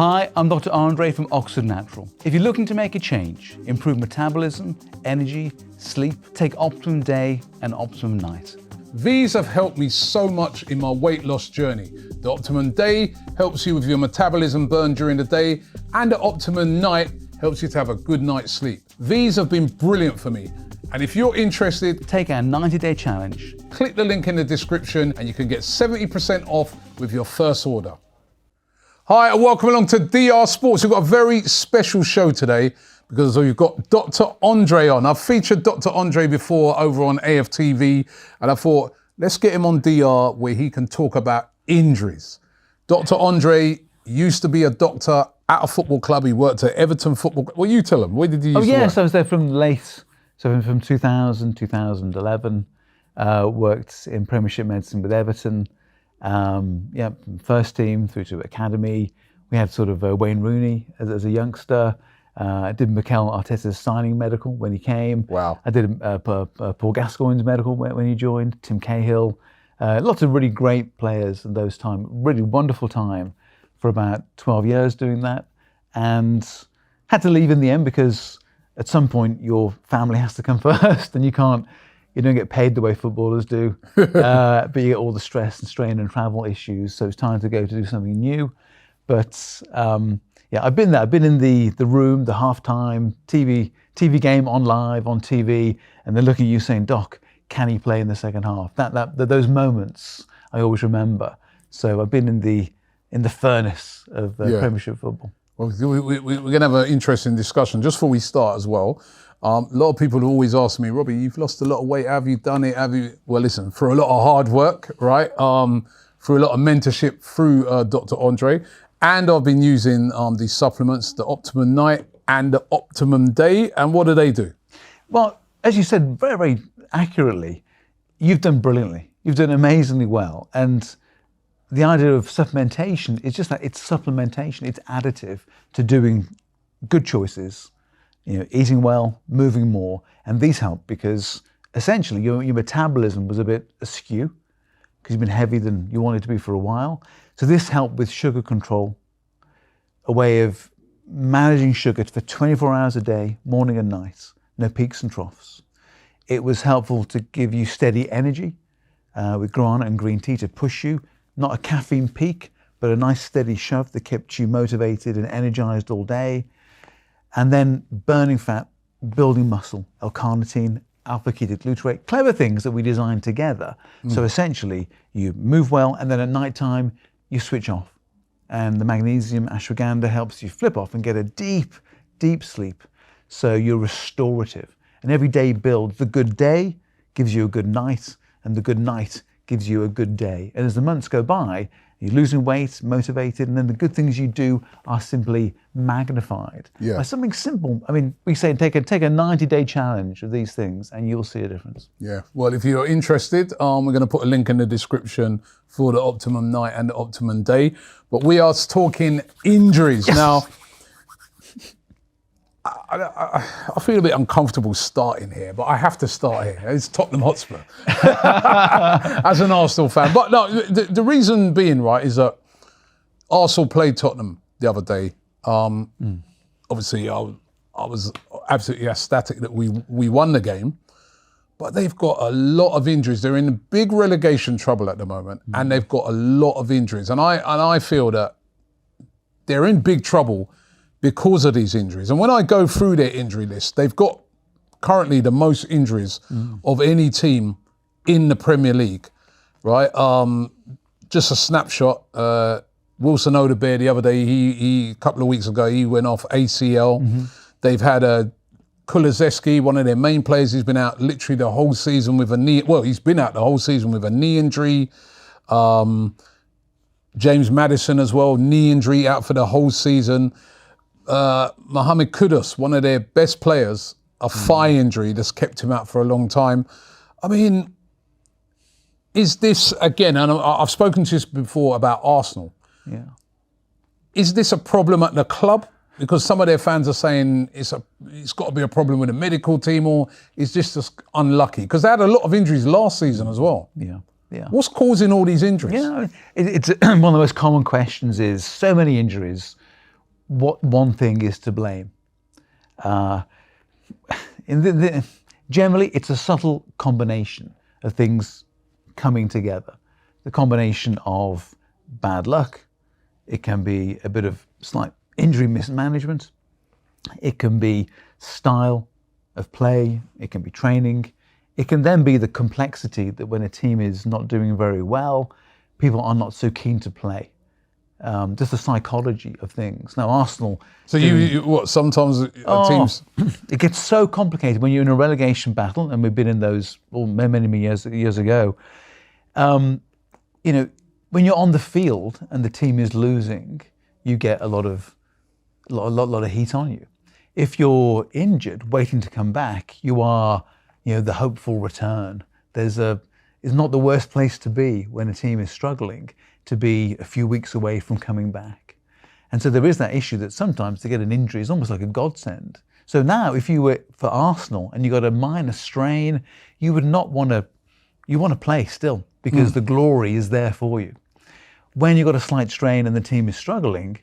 Hi, I'm Dr. Andre from Oxford Natural. If you're looking to make a change, improve metabolism, energy, sleep, take Optimum Day and Optimum Night. These have helped me so much in my weight loss journey. The Optimum Day helps you with your metabolism burn during the day, and the Optimum Night helps you to have a good night's sleep. These have been brilliant for me. And if you're interested, take our 90-day challenge. Click the link in the description and you can get 70% off with your first order. Hi, and welcome along to DR Sports. We've got a very special show today because we've got Dr. Andre on. I've featured Dr. Andre before over on AFTV, and I thought, let's get him on DR where he can talk about injuries. Dr. Andre used to be a doctor at a football club. He worked at Everton Football Club. Well, you tell him, where did you used to work? I was there from 2000, 2011, worked in Premiership medicine with Everton. First team through to academy. We had sort of Wayne Rooney as a youngster. I did Mikel Arteta's signing medical when he came. Wow. I did Paul Gascoigne's medical when he joined, Tim Cahill. Lots of really great players in those times. Really wonderful time for about 12 years doing that. And had to leave in the end because at some point your family has to come first and you don't get paid the way footballers do, but you get all the stress and strain and travel issues. So it's time to go to do something new. But I've been there. I've been in the room, the halftime TV game on live on TV, and they're looking at you saying, "Doc, can he play in the second half?" Those moments I always remember. So I've been in the furnace of Premiership football. Well, we're going to have an interesting discussion just before we start as well. A lot of people always ask me, Robbie, you've lost a lot of weight. Have you done it? Well, listen, through a lot of hard work, right? Through a lot of mentorship through Dr. Andre. And I've been using these supplements, the Optimum Night and the Optimum Day. And what do? Well, as you said very, very accurately, you've done brilliantly. You've done amazingly well. And the idea of supplementation is just that it's supplementation. It's additive to doing good choices, eating well, moving more. And these help because essentially your metabolism was a bit askew because you've been heavier than you wanted to be for a while. So this helped with sugar control, a way of managing sugar for 24 hours a day, morning and night, no peaks and troughs. It was helpful to give you steady energy with guarana and green tea to push you, not a caffeine peak, but a nice steady shove that kept you motivated and energized all day. And then burning fat, building muscle, L-carnitine, alpha-ketoglutarate, clever things that we designed together. So essentially, you move well, and then at nighttime, you switch off. And the magnesium ashwagandha helps you flip off and get a deep, deep sleep. So you're restorative. And every day builds. The good day gives you a good night, and the good night gives you a good day. And as the months go by, you're losing weight, motivated, and then the good things you do are simply magnified by something simple. I mean, we say take a 90-day challenge of these things and you'll see a difference. Yeah, well, if you're interested, we're going to put a link in the description for the Optimum Night and the Optimum Day. But we are talking injuries. Yes. Now, I feel a bit uncomfortable starting here, but I have to start here. It's Tottenham Hotspur as an Arsenal fan. But no, the reason being, right, is that Arsenal played Tottenham the other day. Obviously, I was absolutely ecstatic that we won the game, but they've got a lot of injuries. They're in big relegation trouble at the moment, and they've got a lot of injuries. And I feel that they're in big trouble because of these injuries. And when I go through their injury list, they've got currently the most injuries of any team in the Premier League, right? Just a snapshot, Wilson Odebear the other day, he a couple of weeks ago, he went off ACL. They've had Kulusevski, one of their main players, he's been out literally the whole season with a knee, well, he's been out the whole season with a knee injury. James Maddison as well, knee injury, out for the whole season. Mohamed Kudus, one of their best players, a thigh injury that's kept him out for a long time. I mean, is this, again, and I've spoken to this before about Arsenal. Yeah. Is this a problem at the club? Because some of their fans are saying it's got to be a problem with the medical team, or is this just unlucky? Because they had a lot of injuries last season as well. Yeah. What's causing all these injuries? It's one of the most common questions is so many injuries. what one thing is to blame. Generally, it's a subtle combination of things coming together. The combination of bad luck, it can be a bit of slight injury mismanagement, it can be style of play, it can be training, it can then be the complexity that when a team is not doing very well, people are not so keen to play. Just the psychology of things. Now, Arsenal... So sometimes teams... It gets so complicated when you're in a relegation battle, and we've been in those many years ago. When you're on the field and the team is losing, you get a lot of heat on you. If you're injured, waiting to come back, you are, the hopeful return. It's not the worst place to be when a team is struggling, to be a few weeks away from coming back. And so there is that issue that sometimes to get an injury is almost like a godsend. So now if you were for Arsenal and you got a minor strain, you would not want to, you want to play still because the glory is there for you. When you've got a slight strain and the team is struggling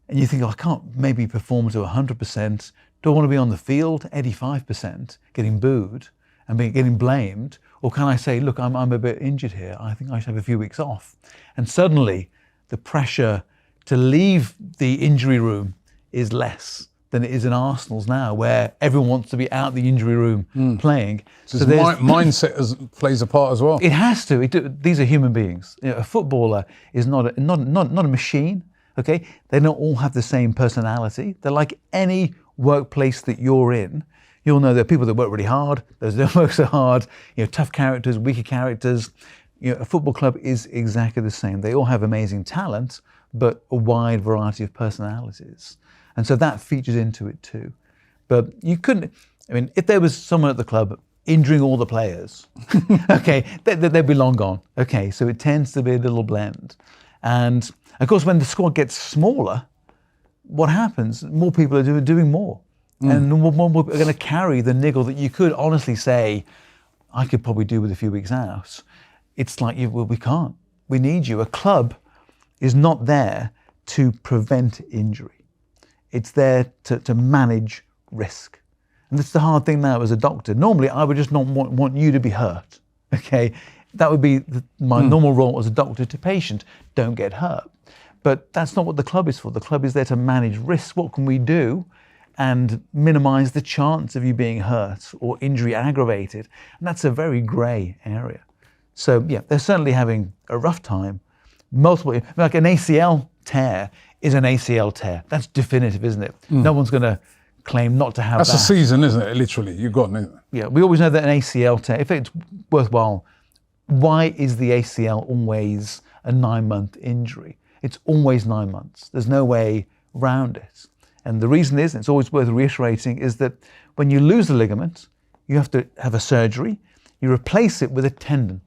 and you think, I can't maybe perform to 100%, do I want to be on the field 85%, getting booed and getting blamed? Or can I say, look, I'm a bit injured here. I think I should have a few weeks off. And suddenly the pressure to leave the injury room is less than it is in Arsenal's now, where everyone wants to be out the injury room playing. So mindset plays a part as well. It has to. These are human beings. A footballer is not a machine. Okay, they don't all have the same personality. They're like any workplace that you're in. You'll know there are people that work really hard, those that don't work so hard, tough characters, weaker characters. A football club is exactly the same. They all have amazing talent, but a wide variety of personalities. And so that features into it too. But you couldn't, if there was someone at the club injuring all the players, okay, they'd be long gone. Okay, so it tends to be a little blend. And of course, when the squad gets smaller, what happens? More people are doing more. And more are going to carry the niggle that you could honestly say, I could probably do with a few weeks out. It's like, we can't. We need you. A club is not there to prevent injury. It's there to manage risk. And that's the hard thing now as a doctor. Normally, I would just not want you to be hurt. Okay, that would be my normal role as a doctor to patient. Don't get hurt. But that's not what the club is for. The club is there to manage risk. What can we do? And minimize the chance of you being hurt or injury aggravated. And that's a very grey area. So yeah, they're certainly having a rough time. Like an ACL tear is an ACL tear. That's definitive, isn't it? No one's going to claim not to have that. That's a season, isn't it? Literally, you've got it. Yeah, we always know that an ACL tear, if it's worthwhile, why is the ACL always a 9-month injury? It's always 9 months. There's no way around it. And the reason is, and it's always worth reiterating, is that when you lose a ligament, you have to have a surgery. You replace it with a tendon.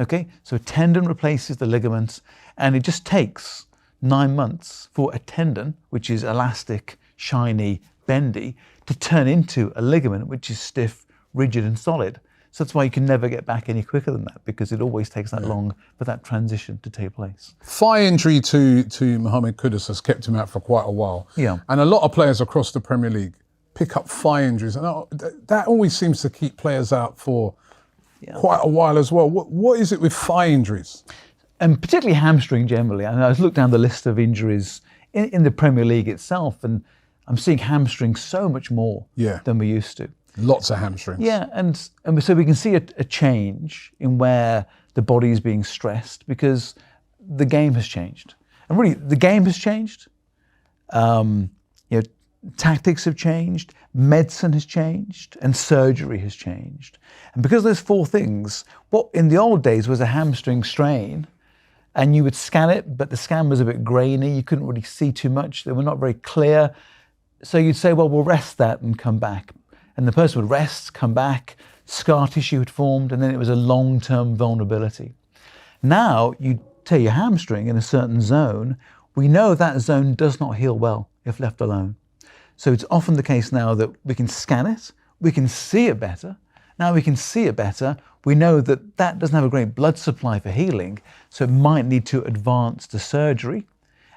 Okay? So a tendon replaces the ligament, and it just takes 9 months for a tendon, which is elastic, shiny, bendy, to turn into a ligament, which is stiff, rigid, and solid. So that's why you can never get back any quicker than that, because it always takes that long for that transition to take place. Thigh injury to Mohamed Kudus has kept him out for quite a while. Yeah. And a lot of players across the Premier League pick up thigh injuries. And that always seems to keep players out for quite a while as well. What is it with thigh injuries? And particularly hamstring generally. I was looked down the list of injuries in the Premier League itself, and I'm seeing hamstrings so much more than we used to. Lots of hamstrings. Yeah, and so we can see a change in where the body is being stressed because the game has changed. And really, the game has changed. Tactics have changed, medicine has changed, and surgery has changed. And because there's 4 things, what in the old days was a hamstring strain, and you would scan it, but the scan was a bit grainy, you couldn't really see too much, they were not very clear. So you'd say, well, we'll rest that and come back. And the person would rest, come back, scar tissue had formed, and then it was a long-term vulnerability. Now, you tear your hamstring in a certain zone, we know that zone does not heal well if left alone. So it's often the case now that we can scan it, we can see it better. Now we can see it better, we know that that doesn't have a great blood supply for healing, so it might need to advance to surgery.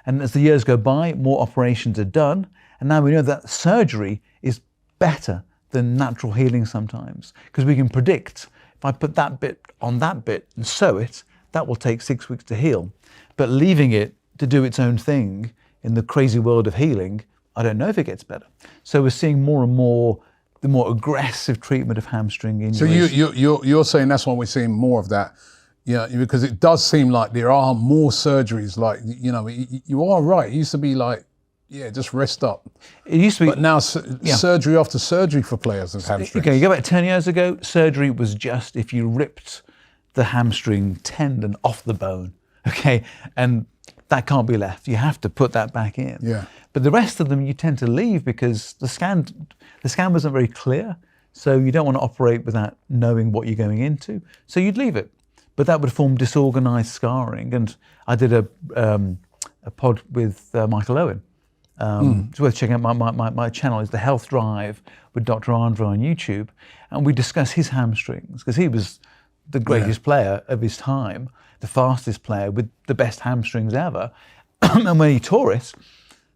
And as the years go by, more operations are done. And now we know that surgery is better than natural healing sometimes, because we can predict, if I put that bit on that bit and sew it, that will take 6 weeks to heal. But leaving it to do its own thing in the crazy world of healing, I don't know if it gets better. So we're seeing more and more the more aggressive treatment of hamstring injuries. So you're saying that's why we're seeing more of that, because it does seem like there are more surgeries. Like, you are right. It used to be like, just rest up. It used to be, but now surgery after surgery for players with hamstrings. Okay, you go back 10 years ago, surgery was just if you ripped the hamstring tendon off the bone, okay, and that can't be left. You have to put that back in. Yeah. But the rest of them you tend to leave because the scan wasn't very clear, so you don't want to operate without knowing what you're going into, so you'd leave it. But that would form disorganized scarring. And I did a pod with Michael Owen. It's worth checking out my channel. It's The Health Drive with Dr. Andre on YouTube. And we discuss his hamstrings, because he was the greatest player of his time, the fastest player with the best hamstrings ever. And when he tore it,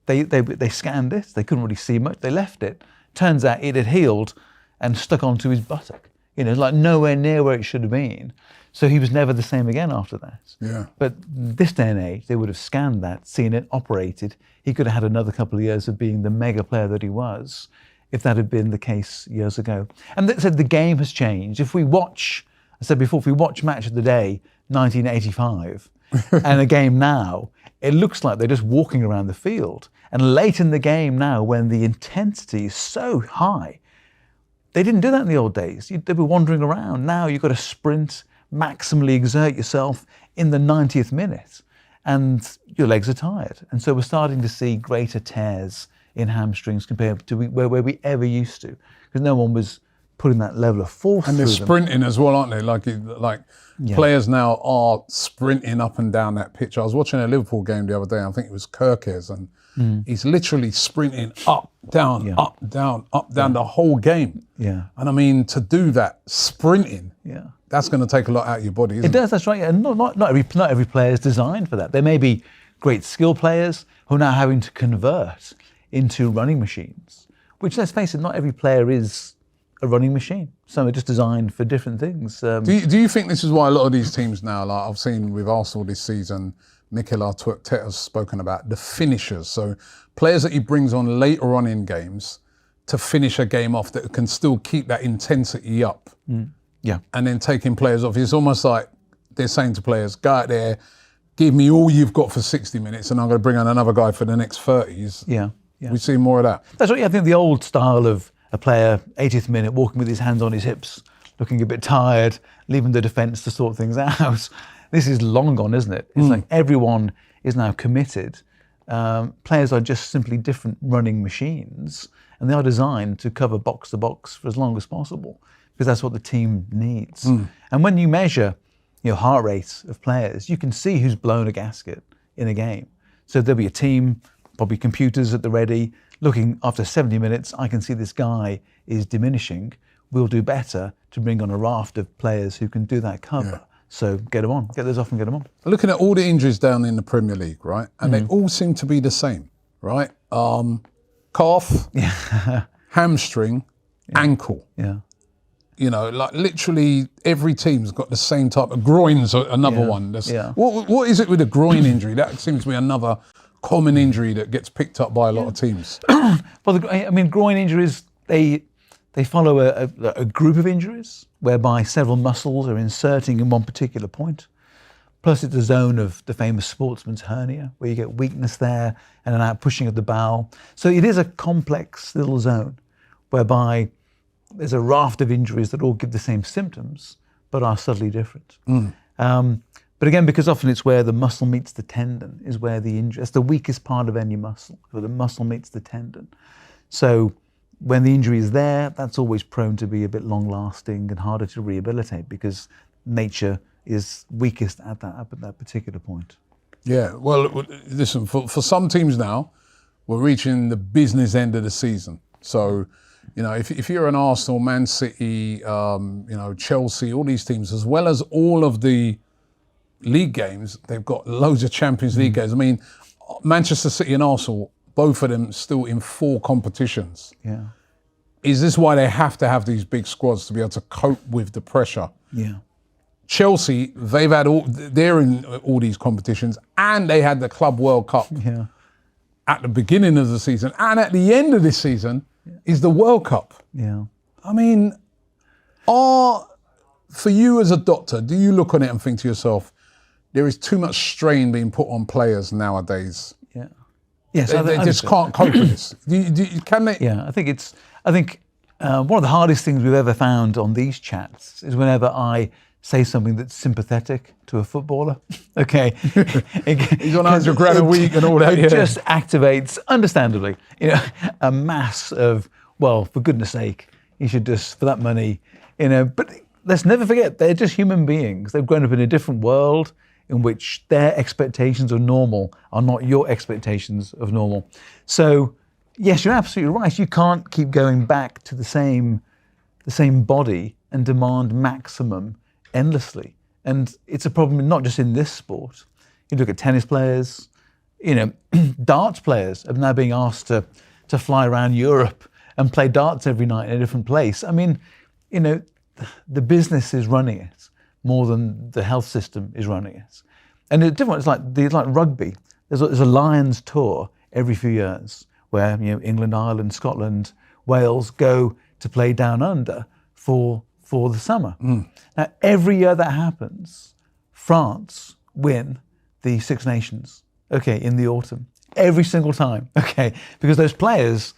they scanned it. They couldn't really see much. They left it. Turns out it had healed and stuck onto his buttock. Like nowhere near where it should have been. So he was never the same again after that. Yeah. But this day and age, they would have scanned that, seen it, operated. He could have had another couple of years of being the mega player that he was, if that had been the case years ago. And that said, the game has changed. If we watch, I said before, if we watch Match of the Day, 1985, and a game now, it looks like they're just walking around the field. And late in the game now, when the intensity is so high, they didn't do that in the old days. They were wandering around. Now you've got to sprint, maximally exert yourself in the 90th minute, and your legs are tired. And so we're starting to see greater tears in hamstrings compared to where we ever used to, because no one was putting that level of force and through they're them. sprinting as well, aren't they? Like players now are sprinting up and down that pitch. I was watching a Liverpool game the other day. I think it was Kirkes, and he's literally sprinting up, down, up, down, up, down the whole game. Yeah. And I mean, to do that sprinting, that's going to take a lot out of your body, isn't it? It does, that's right. And not every player is designed for that. There may be great skill players who are now having to convert into running machines, which, let's face it, not every player is a running machine. Some are just designed for different things. Do you think this is why a lot of these teams now, like I've seen with Arsenal this season, Mikel Arteta has spoken about the finishers. So players that he brings on later on in games to finish a game off that can still keep that intensity up. Yeah. And then taking players off. It's almost like they're saying to players, go out there, give me all you've got for 60 minutes and I'm going to bring on another guy for the next 30s. Yeah. We see more of that. That's right. I think the old style of a player, 80th minute, walking with his hands on his hips, looking a bit tired, leaving the defence to sort things out. This is long gone, isn't it? It's like everyone is now committed. Players are just simply different running machines, and they are designed to cover box to box for as long as possible, because that's what the team needs. And when you measure heart rate of players, you can see who's blown a gasket in a game. So there'll be a team, probably computers at the ready, looking after 70 minutes, I can see this guy is diminishing. We'll do better to bring on a raft of players who can do that cover. Yeah. So get them on, get those off and get them on. Looking at all the injuries down in the Premier League, right? And they all seem to be the same, right? Calf, hamstring, ankle. Yeah. Like literally every team's got the same type of groins. Another one. What is it with a groin injury? That seems to be another common injury that gets picked up by a lot of teams. Well, groin injuries, they follow a group of injuries whereby several muscles are inserting in one particular point. Plus it's a zone of the famous sportsman's hernia, where you get weakness there and an out pushing of the bowel. So it is a complex little zone whereby there's a raft of injuries that all give the same symptoms, but are subtly different. But again, because often it's where the muscle meets the tendon is where the injury, it's the weakest part of any muscle, where the muscle meets the tendon. So when the injury is there, that's always prone to be a bit long lasting and harder to rehabilitate, because nature is weakest at that particular point. Yeah, well, listen, for some teams now, we're reaching the business end of the season. So, if you're an Arsenal, Man City, Chelsea, all these teams, as well as all of the league games, they've got loads of Champions League games. I mean, Manchester City and Arsenal, both of them still in 4 competitions. Yeah. Is this why they have to have these big squads to be able to cope with the pressure? Yeah. Chelsea, they're in all these competitions, and they had the Club World Cup at the beginning of the season, and at the end of this season is the World Cup. Yeah. I mean, for you as a doctor, do you look on it and think to yourself, there is too much strain being put on players nowadays? Yeah. Yes, They just can't cope with this. Can they? Yeah, I think one of the hardest things we've ever found on these chats is whenever I say something that's sympathetic to a footballer. Okay. He's on 100 grand a week and all that. It just activates, understandably, a mass of, well, for goodness sake, you should just, for that money, but let's never forget, they're just human beings. They've grown up in a different world in which their expectations of normal are not your expectations of normal. So, yes, you're absolutely right. You can't keep going back to the same body and demand maximum endlessly. And it's a problem not just in this sport. You look at tennis players, darts players are now being asked to fly around Europe and play darts every night in a different place. I mean, the business is running it more than the health system is running it. And it's different. It's like rugby. There's a Lions tour every few years where England, Ireland, Scotland, Wales go to play down under for the summer. Now, every year that happens, France win the Six Nations, in the autumn. Every single time, because those players,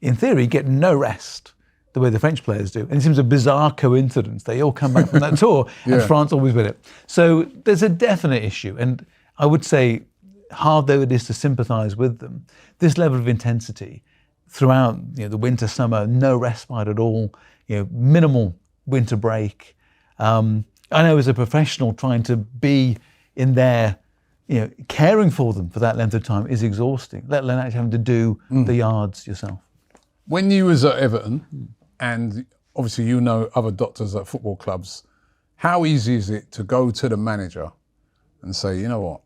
in theory, get no rest the way the French players do. And it seems a bizarre coincidence. They all come back from that tour and France always win it. So there's a definite issue. And I would say, hard though it is to sympathise with them, this level of intensity throughout the winter, summer, no respite at all, minimal winter break. I know as a professional trying to be in there, caring for them for that length of time is exhausting, let alone actually having to do the yards yourself. When you was at Everton, and obviously other doctors at football clubs, how easy is it to go to the manager and say, you know what,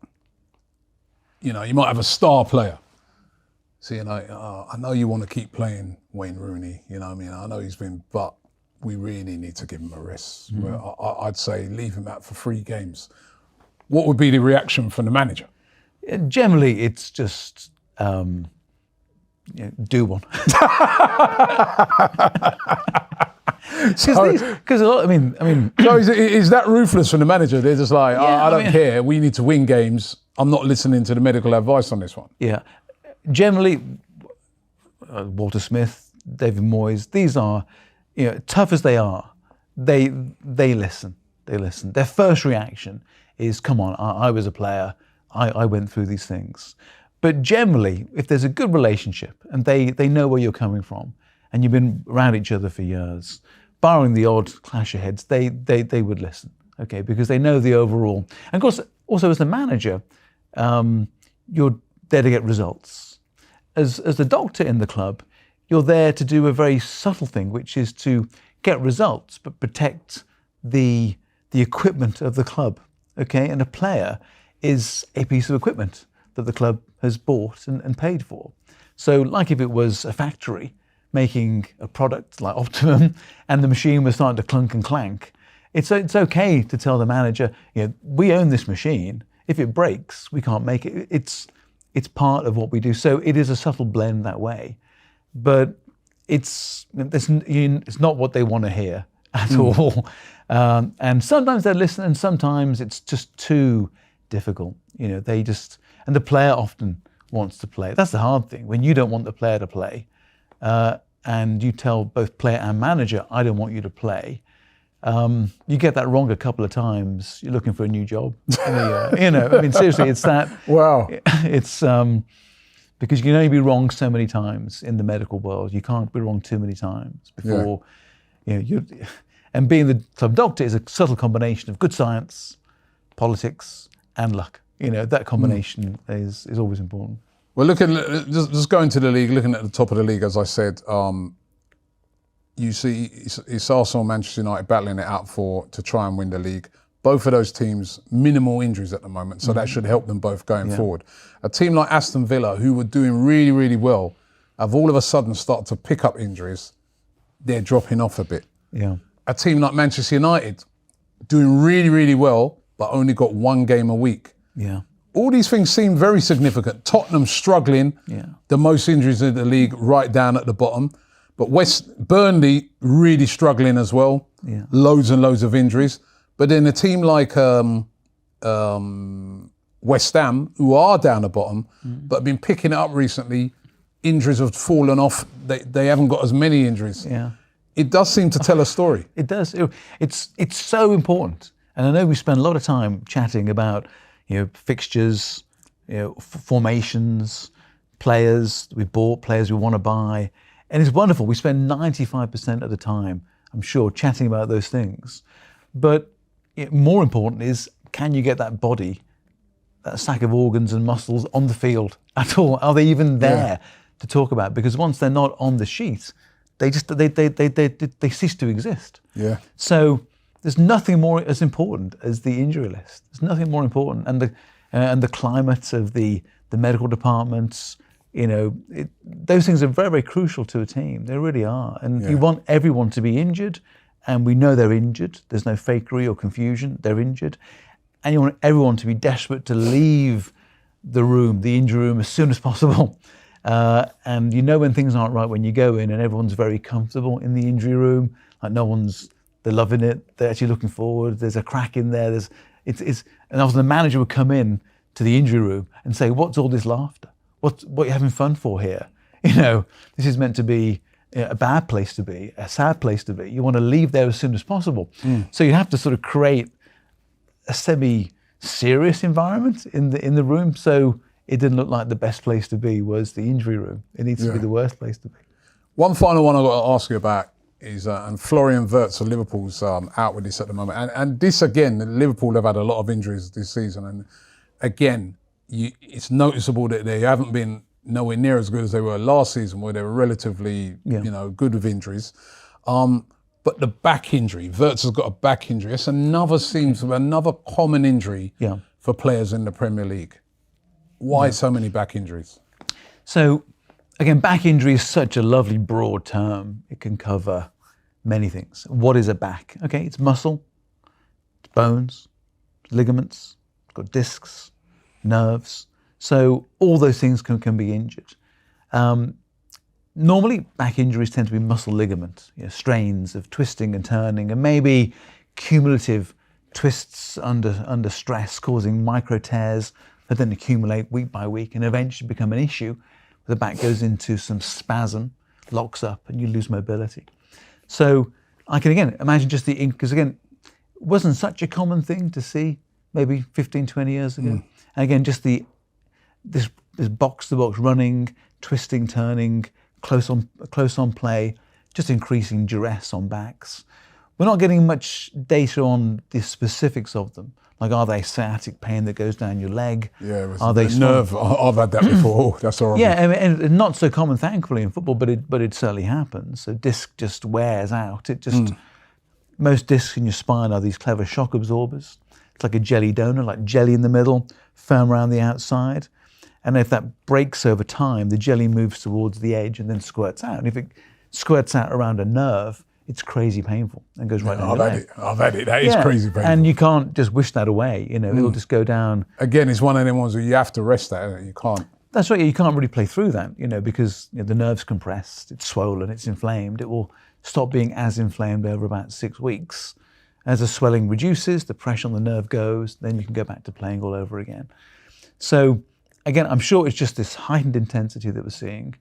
you might have a star player. So, I know you want to keep playing Wayne Rooney, I know he's been, but we really need to give him a rest. I'd say leave him out for 3 games. What would be the reaction from the manager? Generally, it's just do one. Because a lot. I mean. So is that ruthless from the manager? They're just like, I don't care. We need to win games. I'm not listening to the medical advice on this one. Yeah, generally, Walter Smith, David Moyes. These are, tough as they are, they listen. They listen. Their first reaction is, come on, I was a player. I went through these things. But generally, if there's a good relationship and they know where you're coming from and you've been around each other for years, barring the odd clash of heads, they would listen, because they know the overall. And of course, also as the manager, you're there to get results. As the doctor in the club, you're there to do a very subtle thing, which is to get results, but protect the equipment of the club, And a player is a piece of equipment that the club has bought and paid for. So like if it was a factory making a product like Optimum and the machine was starting to clunk and clank, it's okay to tell the manager, we own this machine. If it breaks, we can't make it. It's part of what we do. So it is a subtle blend that way. But it's not what they want to hear at all. And sometimes they listen and sometimes it's just too difficult. And the player often wants to play. That's the hard thing. When you don't want the player to play, and you tell both player and manager, I don't want you to play, you get that wrong a couple of times, you're looking for a new job. Seriously, it's that. Wow. It's because you can only be wrong so many times in the medical world. You can't be wrong too many times before, and being the club doctor is a subtle combination of good science, politics, and luck. That combination is always important. Well, just going to the league, looking at the top of the league, as I said, you see it's Arsenal, Manchester United battling it out to try and win the league. both of those teams, minimal injuries at the moment, so that should help them both going forward. A team like Aston Villa, who were doing really, really well, have all of a sudden started to pick up injuries. They're dropping off a bit. Yeah. A team like Manchester United, doing really, really well, but only got one game a week. Yeah. All these things seem very significant. Tottenham struggling, the most injuries in the league, right down at the bottom. But Burnley really struggling as well. Yeah. Loads and loads of injuries. But then a team like West Ham, who are down the bottom, but have been picking it up recently, injuries have fallen off. They haven't got as many injuries. Yeah. It does seem to tell a story. It does. It's so important. And I know we spend a lot of time chatting about, fixtures, formations, players we bought, players we want to buy. And it's wonderful. We spend 95% of the time, I'm sure, chatting about those things. But more important is, can you get that body, that stack of organs and muscles on the field at all? Are they even there to talk about? Because once they're not on the sheet, they cease to exist. Yeah. So there's nothing more as important as the injury list. There's nothing more important, and the climate of the medical departments. Those things are very, very crucial to a team. They really are. And you want everyone to be injured, and we know they're injured. There's no fakery or confusion. They're injured. And you want everyone to be desperate to leave the room, the injury room, as soon as possible. And when things aren't right when you go in, and everyone's very comfortable in the injury room. Like they're loving it. They're actually looking forward. There's a crack in there. And often the manager would come in to the injury room and say, "What's all this laughter? What are you having fun for here? This is meant to be a bad place to be, a sad place to be. You want to leave there as soon as possible." So you have to sort of create a semi-serious environment in the room. So it didn't look like the best place to be was the injury room. It needs to be the worst place to be. One final one I've got to ask you about is, and Florian Wirtz of Liverpool's out with this at the moment. And this, again, Liverpool have had a lot of injuries this season. And again, it's noticeable that they haven't been nowhere near as good as they were last season, where they were relatively, good with injuries. But the back injury, Wirtz has got a back injury. It's another common injury for players in the Premier League. Why so many back injuries? So, again, back injury is such a lovely broad term. It can cover many things. What is a back? Okay, it's muscle, it's bones, it's ligaments, it's got discs, nerves. So all those things can be injured. Normally, back injuries tend to be muscle ligament, strains of twisting and turning, and maybe cumulative twists under stress, causing micro tears that then accumulate week by week and eventually become an issue. The back goes into some spasm, locks up, and you lose mobility. So I can, again, imagine just because again, it wasn't such a common thing to see maybe 15, 20 years ago. And again, just this box-to-box running, twisting, turning, close on play, just increasing duress on backs. We're not getting much data on the specifics of them. Like, are they sciatic pain that goes down your leg? Yeah, are they nerve? I've had that before. That's horrible. Yeah, and not so common, thankfully, in football, but it certainly happens. So disc just wears out. Most discs in your spine are these clever shock absorbers. It's like a jelly donut, like jelly in the middle, firm around the outside. And if that breaks over time, the jelly moves towards the edge and then squirts out. And if it squirts out around a nerve, it's crazy painful and goes right down your leg. I've had it. That is crazy painful. And you can't just wish that away. It'll just go down. Again, it's one of them ones where you have to rest that, isn't it? You can't. That's right. You can't really play through that, because the nerve's compressed, it's swollen, it's inflamed. It will stop being as inflamed over about 6 weeks. As the swelling reduces, the pressure on the nerve goes, then you can go back to playing all over again. So again, I'm sure it's just this heightened intensity that we're seeing.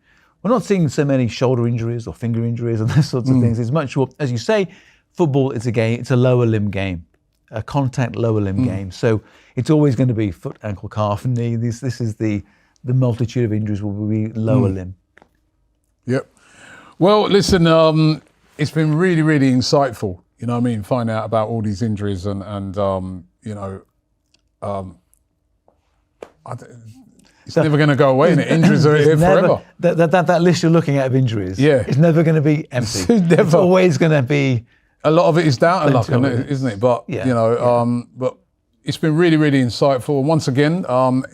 We're not seeing so many shoulder injuries or finger injuries and those sorts of things. It's much more, as you say, football is a game, it's a lower limb game, a contact lower limb game. So it's always going to be foot, ankle, calf, and knee. This is the multitude of injuries will be lower limb. Yep. Well, listen, it's been really, really insightful, find out about all these injuries it's never going to go away, and injuries are here forever. That list you're looking at of injuries, it's never going to be empty. It's always going to be A lot of it is down to luck, Plenty of it isn't it? But Yeah, you know, but it's been really, really insightful. And once again,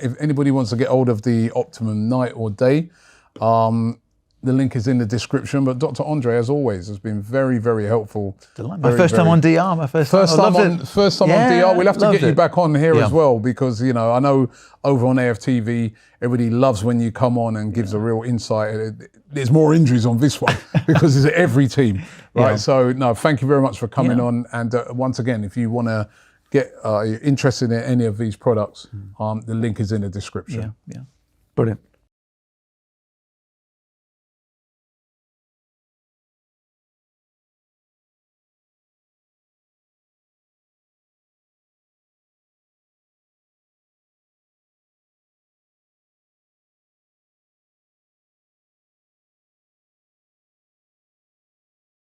if anybody wants to get hold of the Optimum Night or Day, the link is in the description. But Dr. Andre, as always, has been very, very helpful. My first time on DR. My first time on DR. We'll have to get you back on here Yeah. as well, because you know I know over on AFTV everybody loves when you come on and gives a real insight. There's more injuries on this one because it's every team, right? Yeah. So no, thank you very much for coming on. And once again, if you want to get you're interested in any of these products, the link is in the description. Yeah. Brilliant.